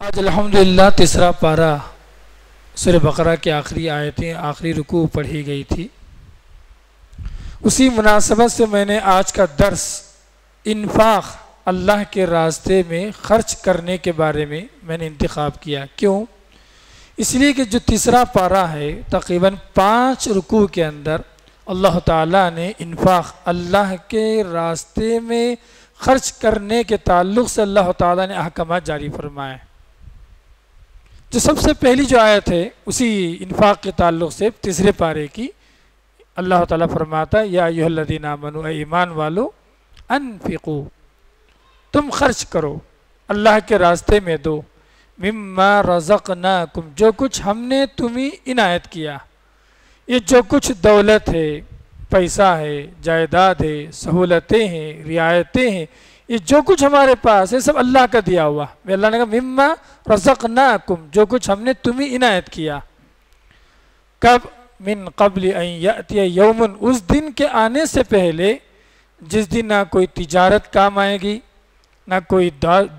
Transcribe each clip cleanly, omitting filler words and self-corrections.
آج الحمدللہ تیسرا پارہ سورہ بقرہ کی آخری آیتیں آخری رکوع پڑھی گئی تھی۔ اسی مناسبت سے میں نے آج کا درس انفاق اللہ کے راستے میں خرچ کرنے کے بارے میں نے انتخاب کیا۔ کیوں؟ اس لیے کہ جو تیسرا پارہ ہے تقریباً 5 رکوع کے اندر اللہ تعالیٰ نے انفاق اللہ کے راستے میں خرچ کرنے کے تعلق سے اللہ تعالیٰ نے احکامات جاری فرمائے۔ جو سب سے پہلی جو آیت ہے اسی انفاق کے تعلق سے تیسرے پارے کی اللہ تعالیٰ فرماتا ہے یا ایھا الذین آمنوا، اے ایمان والو، انفقوا، تم خرچ کرو، اللہ کے راستے میں دو، مما رزقناکم، جو کچھ ہم نے تمہیں عنایت کیا۔ یہ جو کچھ دولت ہے، پیسہ ہے، جائیداد ہے، سہولتیں ہیں، رعایتیں ہیں، یہ جو کچھ ہمارے پاس ہے سب اللہ کا دیا ہوا۔ اللہ نے کہا مما رزقناکم، جو کچھ ہم نے تمہیں عنایت کیا۔ کب؟ من قبل ان یأتی یوم، اس دن کے آنے سے پہلے جس دن نہ کوئی تجارت کام آئے گی، نہ کوئی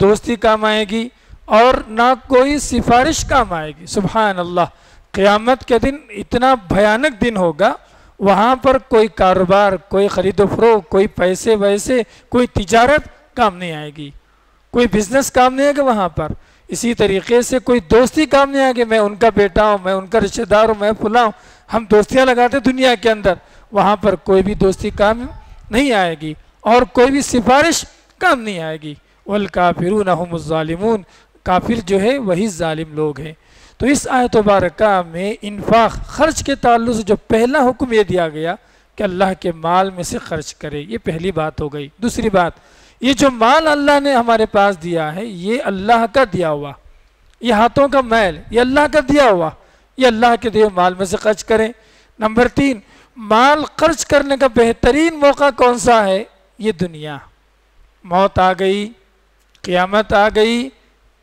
دوستی کام آئے گی، اور نہ کوئی سفارش کام آئے گی۔ سبحان اللہ، قیامت کے دن اتنا بھیانک دن ہوگا، وہاں پر کوئی کاروبار، کوئی خرید و فروخت، کوئی پیسے ویسے، کوئی تجارت کام نہیں آئے گی، کوئی بزنس کام نہیں آئے گا وہاں پر۔ اسی طریقے سے کوئی دوستی کام نہیں آئے گی، میں ان کا بیٹا ہوں، میں ان کا رشتہ دار ہوں، میں فلاں ہوں، ہم دوستیاں لگاتے دنیا کے اندر، وہاں پر کوئی بھی دوستی کام نہیں آئے گی اور کوئی بھی سفارش کام نہیں آئے گی۔ والکافرون هم الظالمون، کافر جو ہے وہی ظالم لوگ ہیں۔ تو اس آیت مبارکہ میں انفاق خرچ کے تعلق سے جو پہلا حکم یہ دیا گیا کہ اللہ کے مال میں سے خرچ کرے، یہ پہلی بات ہو گئی۔ دوسری بات، یہ جو مال اللہ نے ہمارے پاس دیا ہے یہ اللہ کا دیا ہوا، یہ ہاتھوں کا میل یہ اللہ کا دیا ہوا، یہ اللہ کے دیے مال میں سے خرچ کریں۔ نمبر 3، مال خرچ کرنے کا بہترین موقع کون سا ہے؟ یہ دنیا، موت آ گئی، قیامت آ گئی،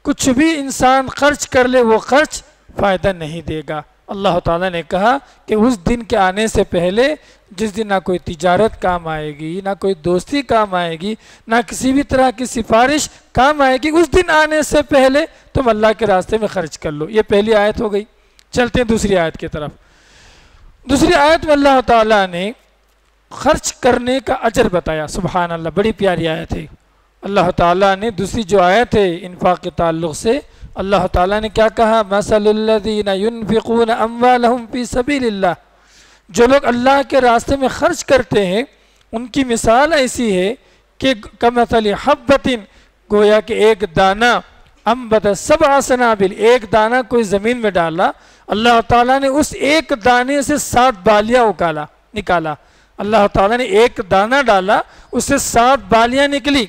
کچھ بھی انسان خرچ کر لے وہ خرچ فائدہ نہیں دے گا۔ اللہ تعالیٰ نے کہا کہ اس دن کے آنے سے پہلے، جس دن نہ کوئی تجارت کام آئے گی، نہ کوئی دوستی کام آئے گی، نہ کسی بھی طرح کی سفارش کام آئے گی، اس دن آنے سے پہلے تم اللہ کے راستے میں خرچ کر لو۔ یہ پہلی آیت ہو گئی۔ چلتے ہیں دوسری آیت کی طرف۔ دوسری آیت میں اللہ تعالیٰ نے خرچ کرنے کا اجر بتایا۔ سبحان اللہ، بڑی پیاری آیت ہے۔ اللہ تعالیٰ نے دوسری جو آیت ہے انفاق کے تعلق سے، اللہ تعالیٰ نے کیا کہا؟ مثل الذین ينفقون اموالهم فی سبیل اللہ، جو لوگ اللہ کے راستے میں خرچ کرتے ہیں ان کی مثال ایسی ہے کہ کمثل حبۃ، گویا کہ ایک دانہ، انبت 7 سنابل، ایک دانہ کوئی زمین میں ڈالا، اللہ تعالیٰ نے اس ایک دانے سے 7 بالیاں نکالا۔ اللہ تعالیٰ نے ایک دانہ ڈالا، اس سے 7 بالیاں نکلی،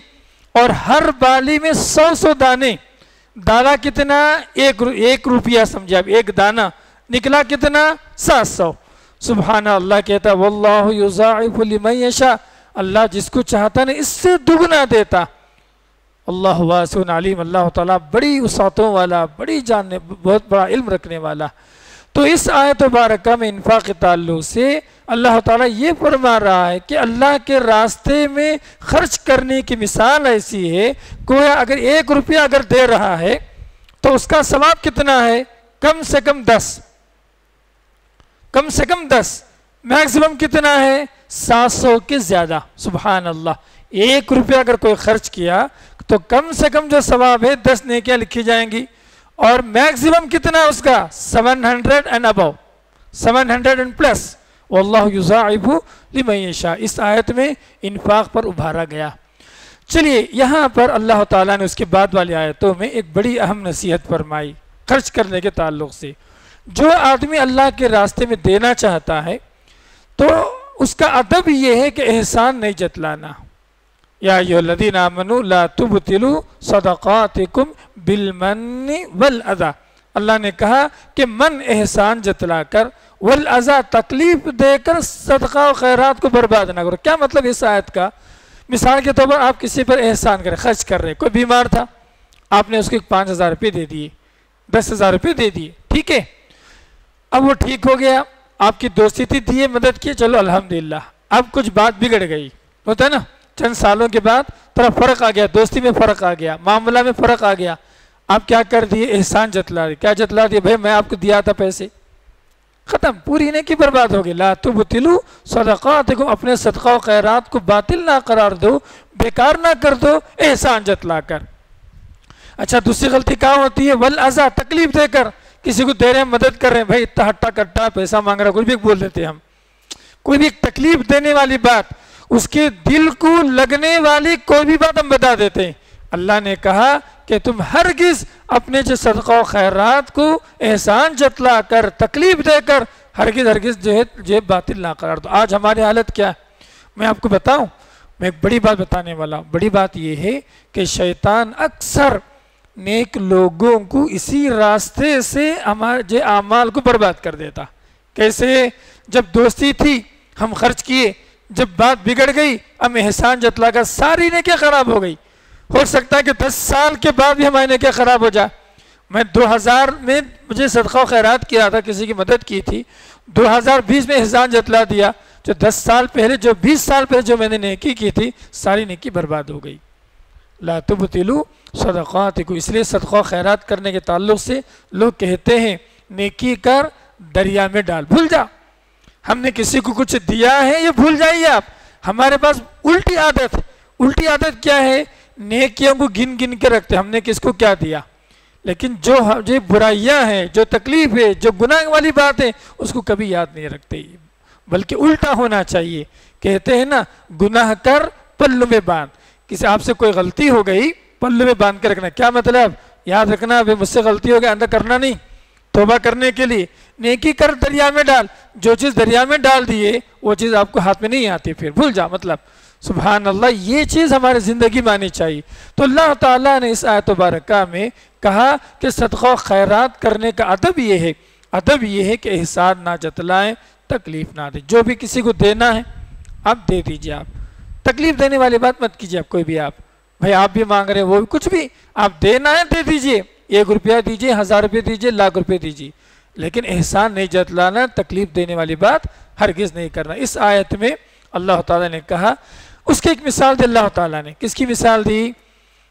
اور ہر بالی میں 100 دانے۔ ڈالا کتنا؟ 1 روپیہ سمجھے اب، ایک دانہ نکلا کتنا؟ 700۔ سبحان اللہ کہتا واللہ یضاعف لمن یشاء، اللہ جس کو چاہتا ہے اس سے دگنا دیتا۔ اللہ واسع علیم، اللہ تعالیٰ بڑی وسعتوں والا، بڑی جاننے، بہت بڑا علم رکھنے والا۔ تو اس آیت مبارکہ میں انفاق کے تعلق سے اللہ تعالیٰ یہ فرما رہا ہے کہ اللہ کے راستے میں خرچ کرنے کی مثال ایسی ہے، گویا اگر 1 روپیہ اگر دے رہا ہے تو اس کا ثواب کتنا ہے؟ کم سے کم 10، کم سے کم 10، میکسیمم کتنا ہے؟ 700 کے زیادہ۔ سبحان اللہ، 1 روپیہ اگر کوئی خرچ کیا تو کم سے کم جو ثواب ہے 10 نیکیاں لکھی جائیں گی، اور میکسیمم کتنا اس کا؟ 700 اینڈ ابو، 700 اینڈ پلس۔ واللہ یضاعف لمن یشاء، اس آیت میں انفاق پر ابھارا گیا۔ چلیے یہاں پر اللہ تعالیٰ نے اس کے بعد والی آیتوں میں ایک بڑی اہم نصیحت فرمائی خرچ کرنے کے تعلق سے۔ جو آدمی اللہ کے راستے میں دینا چاہتا ہے تو اس کا ادب یہ ہے کہ احسان نہیں جتلانا۔ یا ایھا الذین آمنوا لا تبطلوا صدقاتکم بالمن والاذی، اللہ نے کہا کہ من احسان جتلا کر، والاذی تکلیف دے کر صدقہ و خیرات کو برباد نہ کرو۔ کیا مطلب اس آیت کا؟ مثال کے طور پر آپ کسی پر احسان کریں، خرچ کر رہے، کوئی بیمار تھا، آپ نے اس کو 5000 روپے دے دیے، 10,000 روپے دے دیے، ٹھیک ہے، اب وہ ٹھیک ہو گیا، آپ کی دوستی تھی، دیے، مدد کی، چلو الحمدللہ۔ اب کچھ بات بگڑ گئی، ہوتا ہے نا، چند سالوں کے بعد تھوڑا فرق آ گیا، دوستی میں فرق آ گیا، معاملہ میں فرق آ گیا، آپ کیا کر دیے؟ احسان جتلا دیے. کیا جتلا دیے؟ بھائی میں آپ کو دیا تھا پیسے، ختم، پوری نیکی برباد ہوگی. لا تبطلوا صدقاتکم، اپنے صدقہ و خیرات کو باطل نہ قرار دو، بیکار نہ کر دو احسان جتلا کر. اچھا دوسری غلطی کہاں ہوتی ہے؟ والاذی، تکلیف دے کر. کسی کو دے رہے ہیں، مدد کر رہے ہیں، بھائی اتنا ہٹا کٹا پیسہ مانگ رہا، کوئی بھی بول دیتے ہیں ہم، کوئی بھی تکلیف دینے والی بات، اس کے دل کو لگنے والی کوئی بھی بات ہم بتا دیتے ہیں. اللہ نے کہا کہ تم ہرگز اپنے جو صدقہ و خیرات کو احسان جتلا کر، تکلیف دے کر ہرگز جو ہے باطل نہ قرار دو. آج ہماری حالت کیا ہے میں آپ کو بتاؤں؟ میں ایک بڑی بات بتانے والا ہوں. بڑی بات یہ ہے کہ شیطان اکثر نیک لوگوں کو اسی راستے سے ہمارے اعمال کو برباد کر دیتا. کیسے؟ جب دوستی تھی ہم خرچ کیے، جب بات بگڑ گئی ہم احسان جتلا کر ساری نیکیاں خراب ہو گئی. ہو سکتا ہے کہ 10 سال کے بعد بھی ہماری نیکیاں خراب ہو جائے. میں 2000 میں مجھے صدقہ و خیرات کیا تھا، کسی کی مدد کی تھی، 2020 میں احسان جتلا دیا، جو 10 سال پہلے، جو 20 سال پہلے جو میں نے نیکی کی تھی ساری نیکی برباد ہو گئی. لا تبطلوا صدقاتکم. اس لیے صدقہ و خیرات کرنے کے تعلق سے لوگ کہتے ہیں نیکی کر دریا میں ڈال، بھول جا. ہم نے کسی کو کچھ دیا ہے یہ بھول جائیے آپ. ہمارے پاس الٹی عادت کیا ہے؟ نیکیوں کو گن گن کے رکھتے، ہم نے کس کو کیا دیا. لیکن جو برائیاں ہیں، جو تکلیف ہے، جو گناہ والی بات ہے، اس کو کبھی یاد نہیں رکھتے. بلکہ الٹا ہونا چاہیے. کہتے ہیں نا گناہ کر پلو میں باندھ. کسی آپ سے کوئی غلطی ہو گئی پلو میں باندھ کے رکھنا. کیا مطلب؟ یاد رکھنا مجھ سے غلطی ہو گئی، اندر کرنا نہیں، توبہ کرنے کے لیے. نیکی کر دریا میں ڈال. جو چیز دریا میں ڈال دیے وہ چیز آپ کو ہاتھ میں نہیں آتی، پھر بھول جا. مطلب سبحان اللہ، یہ چیز ہماری زندگی میں آنی چاہیے. تو اللہ تعالیٰ نے اس آیت مبارکہ میں کہا کہ صدقہ و خیرات کرنے کا ادب یہ ہے کہ احسان نہ جتلائیں، تکلیف نہ دیں. جو بھی کسی کو دینا ہے آپ دے دیجئے. آپ تکلیف دینے والی بات مت کیجئے. آپ کوئی بھی، آپ بھائی آپ بھی مانگ رہے ہیں، وہ بھی کچھ بھی آپ دینا ہے دے دیجئے. 1 روپیہ دیجئے، 1000 روپے دیجئے، لاکھ روپے دیجئے، لیکن احسان نہیں جتلانا، تکلیف دینے والی بات ہرگز نہیں کرنا. اس آیت میں اللہ تعالیٰ نے کہا، اس کی ایک مثال دی اللہ تعالیٰ نے. کس کی مثال دی؟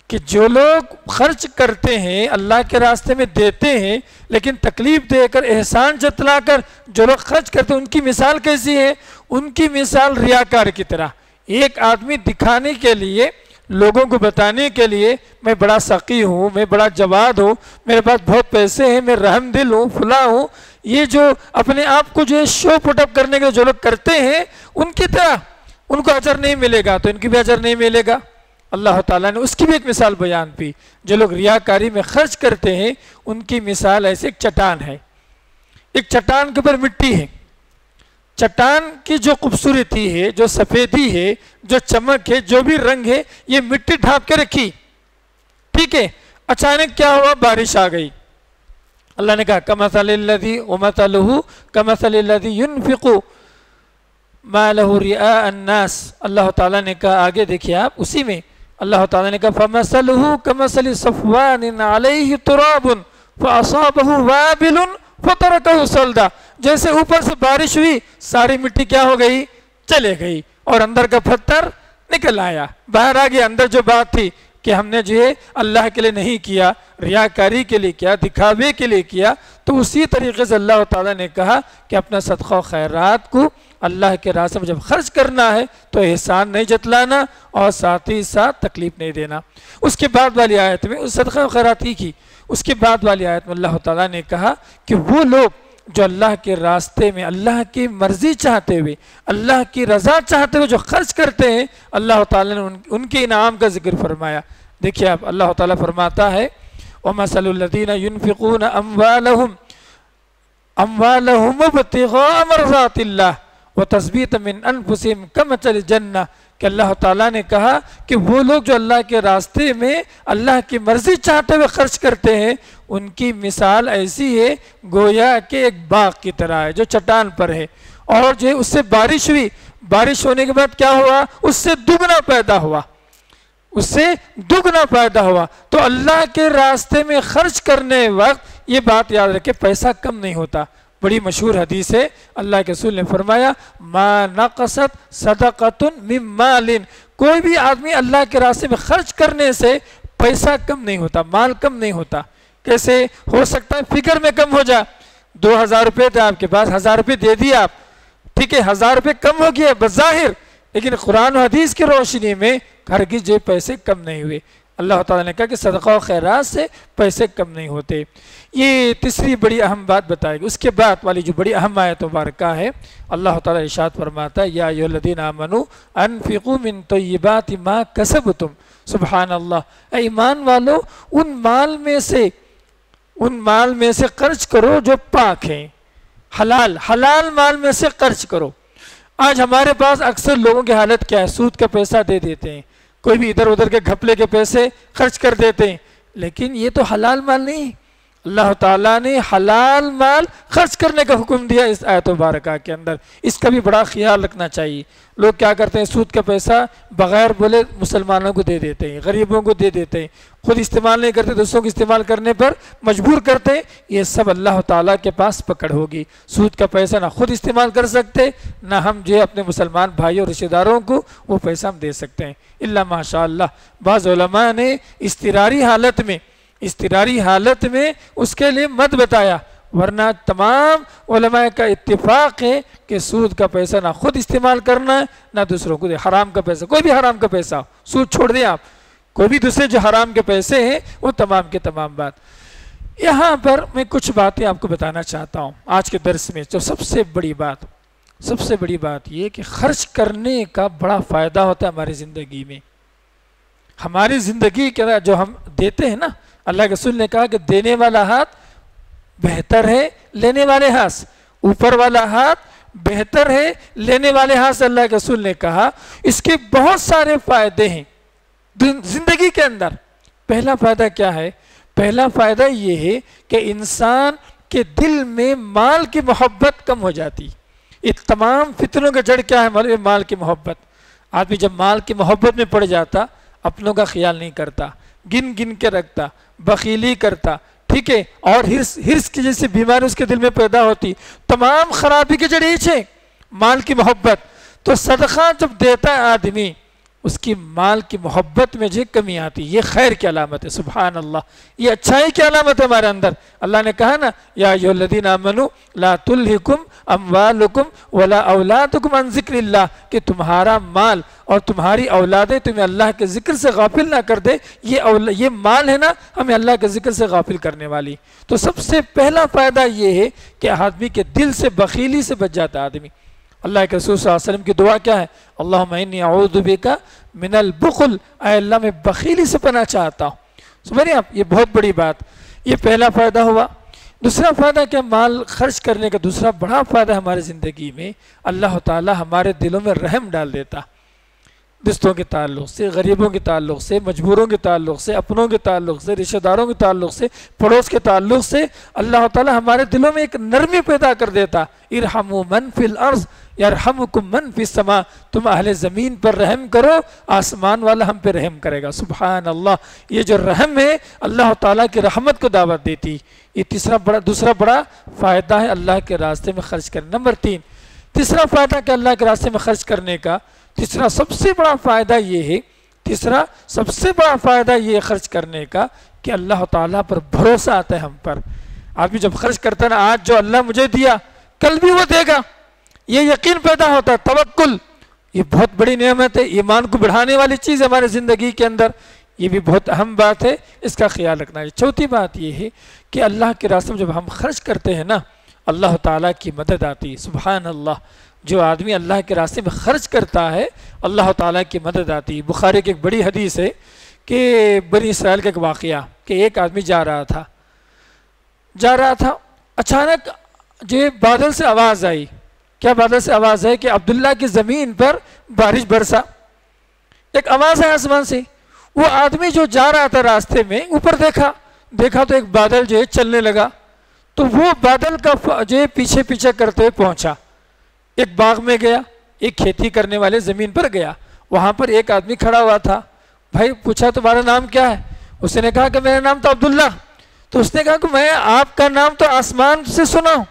کہ جو لوگ خرچ کرتے ہیں، اللہ کے راستے میں دیتے ہیں، لیکن تکلیف دے کر، احسان جتلا کر جو لوگ خرچ کرتے ہیں، ان کی مثال کیسی ہے؟ ان کی مثال ریاکار کی طرح. ایک آدمی دکھانے کے لیے، لوگوں کو بتانے کے لیے میں بڑا سخی ہوں، میں بڑا جواد ہوں، میرے پاس بہت پیسے ہیں، میں رحم دل ہوں، فلاں ہوں، یہ جو اپنے آپ کو جو ہے شو پٹ اپ کرنے کے جو لوگ کرتے ہیں ان کی طرح ان کو اجر نہیں ملے گا، تو ان کی بھی اجر نہیں ملے گا. اللہ تعالیٰ نے اس کی بھی ایک مثال بیان کی. جو لوگ ریاکاری میں خرچ کرتے ہیں ان کی مثال ایسے ایک چٹان ہے. ایک چٹان کے اوپر مٹی ہے. چٹان کی جو خوبصورتی ہے، جو سفیدی ہے، جو چمک ہے، جو بھی رنگ ہے، یہ مٹی ڈھانپ کے رکھی. ٹھیک ہے، اچانک کیا ہوا؟ بارش آ گئی. اللہ نے کہا کمثل الذی ومثلہ کمثل الذی ينفق مالہ رئاء الناس. اللہ تعالیٰ نے کہا، آگے دیکھیے آپ اسی میں اللہ تعالیٰ نے کہا فمثلہ کمثل صفوان علیہ تراب فاصابہ وابل فترکہ صلدا. جیسے اوپر سے بارش ہوئی ساری مٹی کیا ہو گئی؟ چلے گئی، اور اندر کا پتھر نکل آیا، باہر آ گیا. اندر جو بات تھی کہ ہم نے جو ہے اللہ کے لیے نہیں کیا، ریاکاری کے لیے کیا، دکھاوے کے لیے کیا. تو اسی طریقے سے اللہ تعالیٰ نے کہا کہ اپنا صدقہ و خیرات کو اللہ کے راستے میں جب خرچ کرنا ہے تو احسان نہیں جتلانا اور ساتھ ہی ساتھ تکلیف نہیں دینا. اس کے بعد والی آیت میں اس صدقہ و خیرات کی اس کے بعد والی آیت میں اللہ تعالیٰ نے کہا کہ وہ لوگ جو اللہ کے راستے میں اللہ کی مرضی چاہتے ہوئے، اللہ کی رضا چاہتے ہوئے جو خرچ کرتے ہیں، اللہ تعالیٰ نے ان کے انعام کا ذکر فرمایا. دیکھیے آپ، اللہ تعالیٰ فرماتا ہے وَمَثَلُ الَّذِينَ يُنْفِقُونَ أَمْوَالَهُمْ ابْتِغَاءَ مَرْضَاتِ اللَّهِ وَتَثْبِيتًا مِنْ أَنفُسِهِمْ كَمَثَلِ الْجَنَّةِ. کہ اللہ تعالیٰ نے کہا کہ وہ لوگ جو اللہ کے راستے میں اللہ کی مرضی چاہتے ہوئے خرچ کرتے ہیں، ان کی مثال ایسی ہے گویا کہ ایک باغ کی طرح ہے جو چٹان پر ہے، اور جو اس سے بارش ہوئی، بارش ہونے کے بعد کیا ہوا؟ اس سے دگنا پیدا ہوا، اس سے دگنا پیدا ہوا. تو اللہ کے راستے میں خرچ کرنے وقت یہ بات یاد رکھے، پیسہ کم نہیں ہوتا. بڑی مشہور حدیث ہے، اللہ کے رسول نے فرمایا ما نقصت صدقۃ من مال. کوئی بھی آدمی اللہ کے راستے میں خرچ کرنے سے پیسہ کم نہیں ہوتا، مال کم نہیں ہوتا. کیسے ہو سکتا ہے فکر میں کم ہو جائے؟ 2000 روپے تھے آپ کے پاس، 1000 روپے دے دیا آپ، ٹھیک ہے 1000 روپے کم ہو گیا بظاہر، لیکن قرآن و حدیث کی روشنی میں ہرگز یہ پیسے کم نہیں ہوئے۔ اللہ تعالیٰ نے کہا کہ صدقہ و خیرات سے پیسے کم نہیں ہوتے۔ یہ تیسری بڑی اہم بات بتائے گی۔ اس کے بعد والی جو بڑی اہم آیت مبارکہ ہے، اللہ تعالیٰ ارشاد فرماتا ہے یا ایھا الذین آمنوا انفقوا من طیبات ما کسبتم، سبحان اللہ، اے ایمان والو ان مال میں سے خرچ کرو جو پاک ہیں، حلال مال میں سے خرچ کرو۔ آج ہمارے پاس اکثر لوگوں کی حالت کیا ہے؟ سود کا پیسہ دے دیتے ہیں، کوئی بھی ادھر ادھر کے گھپلے کے پیسے خرچ کر دیتے ہیں، لیکن یہ تو حلال مال نہیں۔ اللہ تعالیٰ نے حلال مال خرچ کرنے کا حکم دیا اس آیت مبارکہ کے اندر، اس کا بھی بڑا خیال رکھنا چاہیے۔ لوگ کیا کرتے ہیں؟ سود کا پیسہ بغیر بولے مسلمانوں کو دے دیتے ہیں، غریبوں کو دے دیتے ہیں، خود استعمال نہیں کرتے، دوسروں کو استعمال کرنے پر مجبور کرتے ہیں۔ یہ سب اللہ تعالیٰ کے پاس پکڑ ہوگی۔ سود کا پیسہ نہ خود استعمال کر سکتے، نہ ہم جو اپنے مسلمان بھائیوں اور رشتہ داروں کو وہ پیسہ ہم دے سکتے ہیں، الا ماشاء اللہ۔ بعض علماء نے اضطراری حالت میں اس کے لیے مت بتایا، ورنہ تمام علماء کا اتفاق ہے کہ سود کا پیسہ نہ خود استعمال کرنا ہے نہ دوسروں کو دے۔ حرام کا پیسہ، کوئی بھی حرام کا پیسہ، سود چھوڑ دیں آپ، کوئی بھی دوسرے جو حرام کے پیسے ہیں وہ تمام کے تمام بات۔ یہاں پر میں کچھ باتیں آپ کو بتانا چاہتا ہوں آج کے درس میں۔ جو سب سے بڑی بات یہ کہ خرچ کرنے کا بڑا فائدہ ہوتا ہے ہماری زندگی میں۔ ہماری زندگی کے اندر جو ہم دیتے ہیں نا، اللہ کے رسول نے کہا کہ دینے والا ہاتھ بہتر ہے لینے والے ہاتھ، اوپر والا ہاتھ بہتر ہے لینے والے ہاتھ سے، اللہ کے رسول نے کہا۔ اس کے بہت سارے فائدے ہیں زندگی کے اندر۔ پہلا فائدہ کیا ہے؟ پہلا فائدہ یہ ہے کہ انسان کے دل میں مال کی محبت کم ہو جاتی۔ یہ تمام فتنوں کا جڑ کیا ہے؟ مال کی محبت۔ آدمی جب مال کی محبت میں پڑ جاتا، اپنوں کا خیال نہیں کرتا، گن کے رکھتا، بخیلی کرتا، ٹھیک ہے، اور ہرس کی جیسی بیماری اس کے دل میں پیدا ہوتی۔ تمام خرابی کے جڑ ہے مال کی محبت۔ تو صدقہ جب دیتا ہے آدمی، اس کی مال کی محبت میں جو کمی آتی، یہ خیر کی علامت ہے، سبحان اللہ، یہ اچھائی کی علامت ہے ہمارے اندر۔ اللہ نے کہا نا یا ایھا الذین آمنوا لا تلہکم اموالکم ولا اولادکم عن ذکر اللہ، کہ تمہارا مال اور تمہاری اولادیں تمہیں اللہ کے ذکر سے غافل نہ کر دے۔ یہ مال ہے نا ہمیں اللہ کے ذکر سے غافل کرنے والی۔ تو سب سے پہلا فائدہ یہ ہے کہ آدمی کے دل سے بخیلی سے بچ جاتا آدمی۔ اللہ کے رسول صلی اللہ علیہ وسلم کی دعا کیا ہے؟ اللہم انی اعوذ بک من البخل، اے اللہ میں بخیلی سے پناہ چاہتا ہوں۔ سمجھ آپ، یہ بہت بڑی بات، یہ پہلا فائدہ ہوا۔ دوسرا فائدہ کیا؟ مال خرچ کرنے کا دوسرا بڑا فائدہ ہمارے زندگی میں، اللہ تعالی ہمارے دلوں میں رحم ڈال دیتا، دوستوں کے تعلق سے، غریبوں کے تعلق سے، مجبوروں کے تعلق سے، اپنوں کے تعلق سے، رشتہ داروں کے تعلق سے، پڑوس کے تعلق سے۔ اللہ تعالی ہمارے دلوں میں ایک نرمی پیدا کر دیتا، ارحموا من فی الارض یرحمکم من فی السماء، تم اہل زمین پر رحم کرو، آسمان والا ہم پہ رحم کرے گا، سبحان اللہ۔ یہ جو رحم ہے اللہ تعالیٰ کی رحمت کو دعوت دیتی۔ یہ دوسرا بڑا فائدہ ہے اللہ کے راستے میں خرچ کرنا۔ نمبر 3، تیسرا فائدہ کہ اللہ کے راستے میں خرچ کرنے کا، تیسرا سب سے بڑا فائدہ یہ ہے خرچ کرنے کا کہ اللہ تعالیٰ پر بھروسہ آتا ہے ہم پر۔ آدمی جب خرچ کرتا ہے نا، آج جو اللہ مجھے دیا کل بھی وہ دے گا، یہ یقین پیدا ہوتا ہے، توکل۔ یہ بہت بڑی نعمت ہے، ایمان کو بڑھانے والی چیز ہے ہمارے زندگی کے اندر، یہ بھی بہت اہم بات ہے، اس کا خیال رکھنا ہے۔ چوتھی بات یہ ہے کہ اللہ کے راستے میں جب ہم خرچ کرتے ہیں نا، اللہ تعالیٰ کی مدد آتی ہے، سبحان اللہ۔ جو آدمی اللہ کے راستے میں خرچ کرتا ہے اللہ تعالیٰ کی مدد آتی ہے۔ بخاری کی ایک بڑی حدیث ہے کہ بنی اسرائیل کا ایک واقعہ کہ ایک آدمی جا رہا تھا، اچانک جو بادل سے آواز آئی۔ کیا بادل سے آواز ہے کہ عبداللہ کی زمین پر بارش برسا، ایک آواز ہے آسمان سے۔ وہ آدمی جو جا رہا تھا راستے میں اوپر دیکھا تو ایک بادل جو ہے چلنے لگا، تو وہ بادل کا جو پیچھے کرتے ہوئے پہنچا، ایک باغ میں گیا، ایک کھیتی کرنے والے زمین پر گیا، وہاں پر ایک آدمی کھڑا ہوا تھا۔ بھائی پوچھا تمہارا نام کیا ہے؟ اس نے کہا کہ میرا نام تو عبداللہ۔ تو اس نے کہا کہ میں آپ کا نام تو آسمان سے سنا ہوں،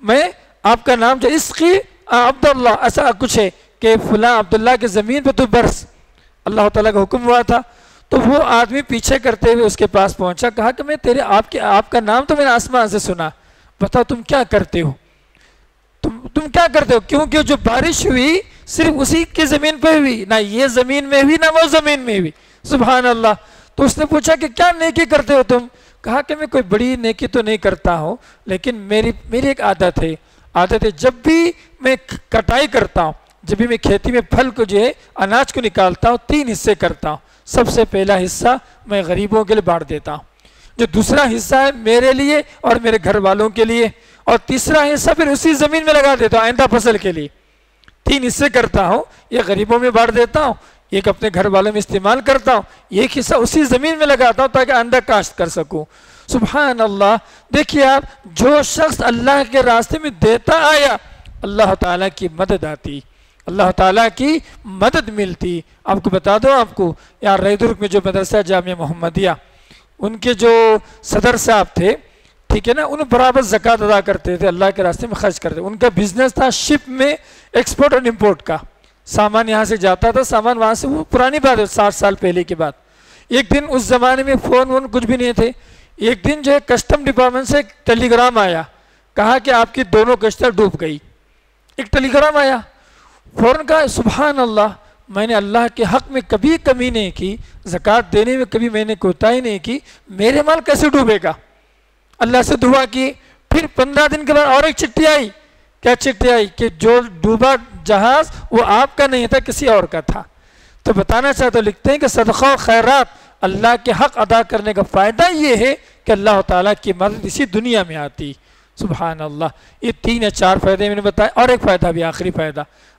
میں آپ کا نام جو اسقی عبداللہ، ایسا کچھ ہے کہ فلاں عبداللہ کی زمین پہ تو برس، اللہ تعالیٰ کا حکم ہوا تھا۔ تو وہ آدمی پیچھے کرتے ہوئے اس کے پاس پہنچا، کہا کہ میں آپ کا نام تو میں نے آسمان سے سنا، بتاؤ تم کیا کرتے ہو، تم کیا کرتے ہو؟ کیونکہ جو بارش ہوئی صرف اسی کی زمین پہ ہوئی، نہ یہ زمین میں ہوئی نہ وہ زمین میں ہوئی، سبحان اللہ۔ تو اس نے پوچھا کہ کیا نیکی کرتے ہو تم؟ کہا کہ میں کوئی بڑی نیکی تو نہیں کرتا ہوں، لیکن میری ایک عادت ہے جب بھی میں کٹائی کرتا ہوں، جب بھی میں کھیتی میں پھل کو جو ہے اناج کو نکالتا ہوں، 3 حصے کرتا ہوں۔ سب سے پہلا حصہ میں غریبوں کے لیے بانٹ دیتا ہوں، جو دوسرا حصہ ہے میرے لیے اور میرے گھر والوں کے لیے، اور تیسرا حصہ پھر اسی زمین میں لگا دیتا ہوں آئندہ فصل کے لیے۔ 3 حصے کرتا ہوں، یہ غریبوں میں بانٹ دیتا ہوں، ایک اپنے گھر والوں میں استعمال کرتا ہوں، ایک حصہ اسی زمین میں لگاتا ہوں تاکہ آئندہ کاشت کر سکوں۔ سبحان اللہ۔ دیکھیے آپ، جو شخص اللہ کے راستے میں دیتا آیا، اللہ تعالیٰ کی مدد آتی، اللہ تعالیٰ کی مدد ملتی۔ آپ کو بتا دو، آپ کو یہاں ریدرک میں جو مدرسہ جامعہ محمدیہ، ان کے جو صدر صاحب تھے، ٹھیک ہے نا، انہوں برابر زکوٰۃ ادا کرتے تھے، اللہ کے راستے میں خرچ کرتے تھے۔ ان کا بزنس تھا شپ میں ایکسپورٹ اور امپورٹ کا، سامان یہاں سے جاتا تھا، سامان وہاں سے، وہ پرانی بات ہے 60 سال پہلے کی بات۔ ایک دن اس زمانے میں فون کچھ بھی نہیں تھے، ایک دن جو ہے کسٹم ڈپارٹمنٹ سے ایک ٹیلی گرام آیا، کہا کہ آپ کی دونوں کشتیاں ڈوب گئی۔ ایک ٹیلی گرام آیا، فوراً کہا سبحان اللہ، میں نے اللہ کے حق میں کبھی کمی نہیں کی، زکوٰۃ دینے میں کبھی میں نے کوتاہی نہیں کی، میرے مال کیسے ڈوبے گا؟ اللہ سے دعا کی۔ پھر 15 دن کے بعد اور ایک چٹھی آئی۔ کیا چٹھی آئی؟ کہ جو ڈوبا جہاز وہ آپ کا نہیں تھا، کسی اور کا تھا۔ تو بتانا چاہتے ہو، لکھتے ہیں کہ صدقہ و خیرات، اللہ کے حق ادا کرنے کا فائدہ یہ ہے کہ اللہ تعالیٰ کی مدد اسی دنیا میں آتی۔ سبحان اللہ۔ یہ 3 یا 4 فائدے میں نے بتایا، اور ایک فائدہ بھی،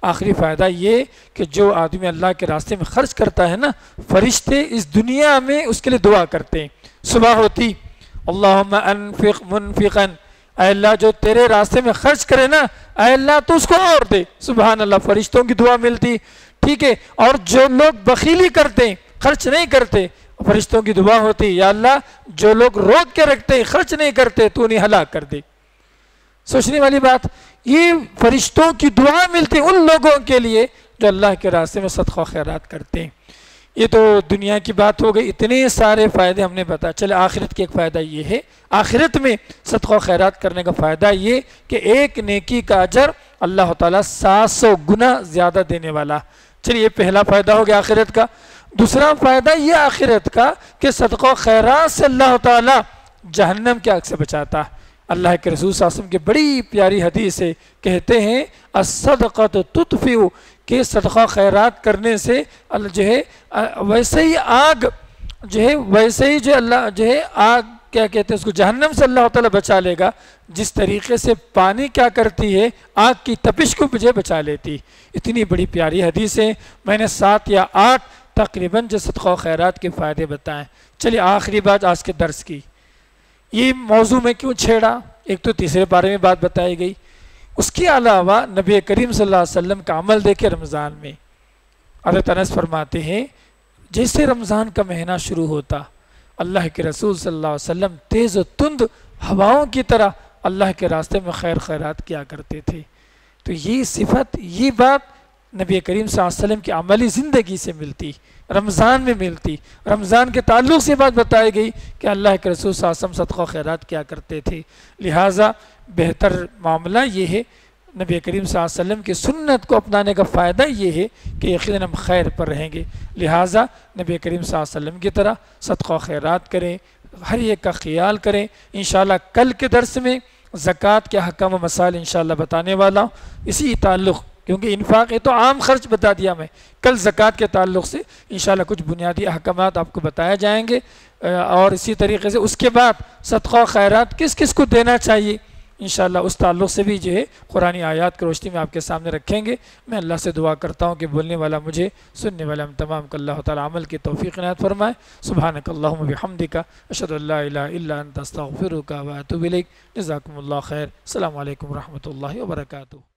آخری فائدہ یہ کہ جو آدمی اللہ کے راستے میں خرچ کرتا ہے نا، فرشتے اس دنیا میں اس کے لیے دعا کرتے ہیں۔ صبح ہوتی، اللہم انفق منفقا، اے اللہ جو تیرے راستے میں خرچ کرے نا، اے اللہ تو اس کو اور دے۔ سبحان اللہ، فرشتوں کی دعا ملتی، ٹھیک ہے۔ اور جو لوگ بخیلی کرتے ہیں، خرچ نہیں کرتے، فرشتوں کی دعا ہوتی، یا اللہ جو لوگ روک کے رکھتے ہیں، خرچ نہیں کرتے، تو انہیں ہلاک کر دے۔ سوچنے والی بات، یہ فرشتوں کی دعا ملتی ان لوگوں کے لیے جو اللہ کے راستے میں صدقہ و خیرات کرتے ہیں۔ یہ تو دنیا کی بات ہو گئی، اتنے سارے فائدے ہم نے بتایا۔ چلے آخرت کے ایک فائدہ یہ ہے، آخرت میں صدقہ و خیرات کرنے کا فائدہ یہ کہ ایک نیکی کا اجر اللہ تعالیٰ 700 گنا زیادہ دینے والا۔ چلیے یہ پہلا فائدہ ہو گیا آخرت کا۔ دوسرا فائدہ یہ آخرت کا کہ صدقہ و خیرات سے اللہ تعالیٰ جہنم کے آگ سے بچاتا ہے۔ اللہ کے رسول صلی اللہ علیہ وسلم کی بڑی پیاری حدیث ہے، کہتے ہیں الصدقۃ تطفئ، کہ صدقہ خیرات کرنے سے اللہ جو ہے ویسے ہی آگ جو ہے، ویسے ہی جو اللہ جو ہے آگ کیا کہتے ہیں اس کو، جہنم سے اللہ تعالیٰ بچا لے گا، جس طریقے سے پانی کیا کرتی ہے، آگ کی تپش کو مجھے بچا لیتی۔ اتنی بڑی پیاری حدیث ہے، میں نے 7 یا 8 تقریباً جو صدقہ و خیرات کے فائدے بتائیں۔ چلیے آخری بات آج کے درس کی، یہ موضوع میں کیوں چھیڑا؟ ایک تو تیسرے بارے میں بات بتائی گئی، اس کے علاوہ نبی کریم صلی اللہ علیہ وسلم کا عمل دیکھے رمضان میں۔ حضرت انس فرماتے ہیں جیسے رمضان کا مہینہ شروع ہوتا، اللہ کے رسول صلی اللہ علیہ وسلم تیز و تند ہواؤں کی طرح اللہ کے راستے میں خیر خیرات کیا کرتے تھے۔ تو یہ صفت، یہ بات نبی کریم صلی اللہ علیہ وسلم کی عملی زندگی سے ملتی، رمضان میں ملتی۔ رمضان کے تعلق سے بات بتائی گئی کہ اللہ کے رسول صلی اللہ علیہ وسلم صدقہ و خیرات کیا کرتے تھے، لہٰذا بہتر معاملہ یہ ہے، نبی کریم صلی اللہ علیہ وسلم کی سنت کو اپنانے کا فائدہ یہ ہے کہ یقیناً ہم خیر پر رہیں گے، لہٰذا نبی کریم صلی اللہ علیہ وسلم کی طرح صدقہ و خیرات کریں، ہر ایک کا خیال کریں۔ انشاءاللہ کل کے درس میں زکوٰۃ کے احکام و مسائل انشاءاللہ بتانے والا ہوں، اسی تعلق، کیونکہ انفاق یہ تو عام خرچ بتا دیا میں، کل زکوٰۃ کے تعلق سے انشاءاللہ کچھ بنیادی احکامات آپ کو بتائے جائیں گے، اور اسی طریقے سے اس کے بعد صدقہ و خیرات کس کس کو دینا چاہیے انشاءاللہ اس تعلق سے بھی جو ہے قرآنی آیات کی روشنی میں آپ کے سامنے رکھیں گے۔ میں اللہ سے دعا کرتا ہوں کہ بولنے والا مجھے، سننے والا ہم تمام کو اللہ تعالیٰ عمل کی توفیق عنایت فرمائے۔ سبحانک اللہم بحمدک، اشہد ان لا الہ الا انت، استغفرک و اتوب الیک۔ جزاکم اللہ خیر۔ السلام علیکم ورحمۃ اللہ وبرکاتہ۔